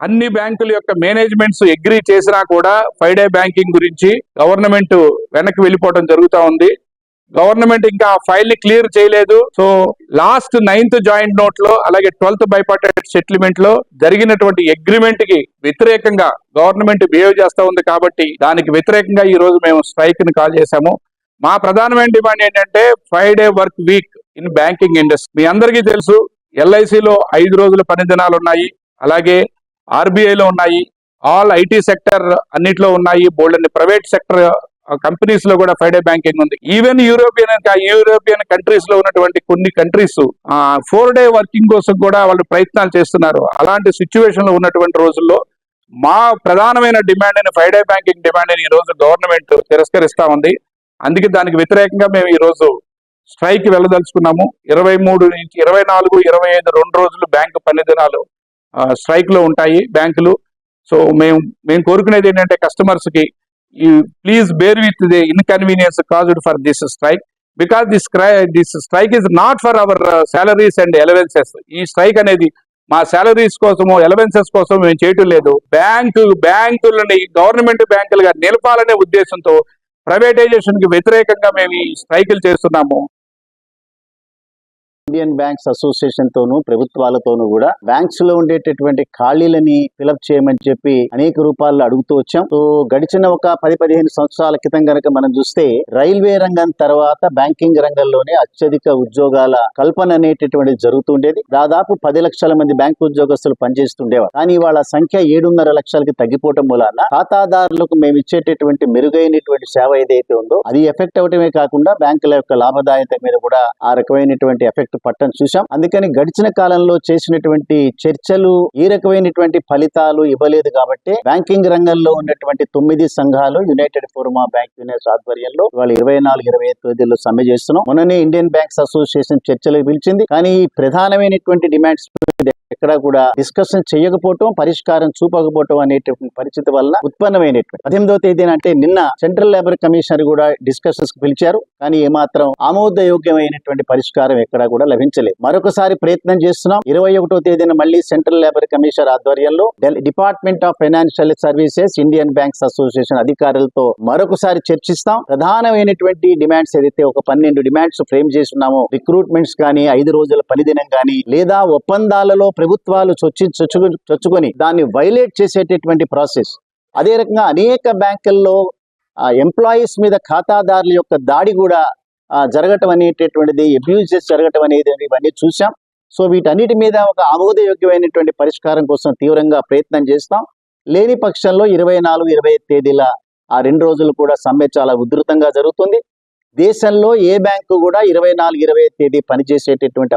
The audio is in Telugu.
అన్ని బ్యాంకుల యొక్క మేనేజ్మెంట్స్ అగ్రీ చేసినా కూడా 5-day బ్యాంకింగ్ గురించి గవర్నమెంట్ వెనక్కి వెళ్ళిపోవడం జరుగుతూ ఉంది. గవర్నమెంట్ ఇంకా ఫైల్ ని క్లియర్ చేయలేదు. So last 9th joint note లో అలాగే 12th బైపార్టైట్ సెటిల్మెంట్ లో జరిగినటువంటి అగ్రిమెంట్ కి వ్యతిరేకంగా గవర్నమెంట్ బిహేవ్ చేస్తా ఉంది. కాబట్టి దానికి వ్యతిరేకంగా ఈ రోజు మేము స్ట్రైక్ ని కాల్ చేశాము. మా ప్రధానమైన డిమాండ్ ఏంటంటే 5-day work week in banking industry. మీ అందరికీ తెలుసు, ఎల్ఐసిలో 5 రోజుల పని దినాలు ఉన్నాయి, అలాగే ఆర్బీఐలో ఉన్నాయి, ఆల్ ఐటీ సెక్టర్ అన్నిట్లో ఉన్నాయి, బోల్డ్ ప్రైవేట్ సెక్టర్ కంపెనీస్ లో కూడా 5-day బ్యాంకింగ్ ఉంది. ఈవెన్ యూరోపియన్ కంట్రీస్ లో ఉన్నటువంటి కొన్ని కంట్రీస్ 4-day వర్కింగ్ కోసం కూడా వాళ్ళు ప్రయత్నాలు చేస్తున్నారు. అలాంటి సిచ్యువేషన్ లో ఉన్నటువంటి రోజుల్లో మా ప్రధానమైన డిమాండ్ అయిన 5-day బ్యాంకింగ్ డిమాండ్ ఈ రోజు గవర్నమెంట్ తిరస్కరిస్తా ఉంది. అందుకే దానికి వ్యతిరేకంగా మేము ఈ రోజు స్ట్రైక్ వెళ్ళదలుచుకున్నాము. 23 నుంచి 24, 25 2 రోజులు బ్యాంకు పని దినాలు స్ట్రైక్ లో ఉంటాయి బ్యాంకులు. సో మేము కోరుకునేది ఏంటంటే కస్టమర్స్ కి please bear with the inconvenience caused for this strike, because this strike is not for our salaries and allowances. ఈ స్ట్రైక్ అనేది మా సాలరీస్ కోసము అలవెన్సెస్ కోసం మేము చేయటం లేదు. బ్యాంకులని గవర్నమెంట్ బ్యాంకులుగా నిలపాలనే ఉద్దేశంతో ప్రైవేటైజేషన్ కి వ్యతిరేకంగా మేము ఈ స్ట్రైకులు చేస్తున్నాము. ఇండియన్ బ్యాంక్స్ అసోసియేషన్ తోనూ ప్రభుత్వాలతోనూ కూడా బ్యాంక్స్ లో ఉండేటటువంటి ఖాళీలని ఫిలప్ చేయమని చెప్పి అనేక రూపాల్లో అడుగుతూ వచ్చాం. సో గడిచిన ఒక 10-15 సంవత్సరాల క్రితం కనుక మనం చూస్తే రైల్వే రంగం తర్వాత బ్యాంకింగ్ రంగంలోనే అత్యధిక ఉద్యోగాల కల్పన అనేటటువంటిది జరుగుతుండేది. దాదాపు 10 లక్షల మంది బ్యాంకు ఉద్యోగస్తులు పనిచేస్తుండేవారు. కానీ వాళ్ళ సంఖ్య 7.5 లక్షలకి తగ్గిపోవటం మూలాన ఖాతాదారులకు మేము ఇచ్చేటటువంటి మెరుగైనటువంటి సేవ ఏదైతే ఉందో అది ఎఫెక్ట్ అవటమే కాకుండా బ్యాంకుల యొక్క లాభదాయత మీద కూడా ఆ రకమైనటువంటి ఎఫెక్ట్ పట్టం చూసాం. అందుకని గడిచిన కాలంలో చేసినటువంటి చర్చలు ఈ రకమైనటువంటి ఫలితాలు ఇవ్వలేదు. కాబట్టి బ్యాంకింగ్ రంగంలో ఉన్నటువంటి 9 సంఘాలు United forum of bank unions ఆధ్వర్యంలో ఇవాళ 24-25 తేదీల్లో సమ్మె చేస్తున్నాం. మొన్ననే ఇండియన్ బ్యాంక్స్ అసోసియేషన్ చర్చలు పిలిచింది. కానీ ప్రధానమైనటువంటి డిమాండ్స్ ఎక్కడ కూడా డిస్కషన్ చేయకపోవటం, పరిష్కారం చూపకపోవటం అనేటువంటి పరిస్థితి వల్ల ఉత్పన్నమైనటువంటి 18వ తేదీన అంటే నిన్న సెంట్రల్ లేబర్ కమిషనర్ కూడా డిస్కషన్స్ పిలిచారు. కానీ ఏమాత్రం ఆమోదయోగ్యమైనటువంటి పరిష్కారం ఎక్కడా కూడా లభించలేదు. మరొకసారి ప్రయత్నం చేస్తున్నాం. 21వ తేదీన మళ్ళీ సెంట్రల్ లేబర్ కమిషనర్ ఆధ్వర్యంలో department of financial services, Indian banks association అధికారులతో మరొకసారి చర్చిస్తాం. ప్రధానమైనటువంటి డిమాండ్స్ ఏదైతే ఒక 12 డిమాండ్స్ ఫ్రేమ్ చేస్తున్నామో, రిక్రూట్మెంట్స్ కానీ, 5 రోజుల పనిదినం కానీ, లేదా ఒప్పందాలలో ప్రభుత్వాలు చొచ్చుకొని దాన్ని వైలేట్ చేసేటటువంటి ప్రాసెస్. అదే రకంగా అనేక బ్యాంకుల్లో ఎంప్లాయీస్ మీద ఖాతాదారుల యొక్క దాడి కూడా జరగటం అనేటటువంటిది, అబ్యూజెస్ జరగటం అనేది ఇవన్నీ చూసాం. సో వీటన్నిటి మీద ఒక ఆమోదయోగ్యమైనటువంటి పరిష్కారం కోసం తీవ్రంగా ప్రయత్నం చేస్తాం. లేని పక్షంలో 24-25 తేదీల ఆ 2 రోజులు కూడా సమ్మె చాలా ఉధృతంగా జరుగుతుంది. దేశంలో ఏ బ్యాంకు కూడా 24-25 తేదీ పనిచేసేటటువంటి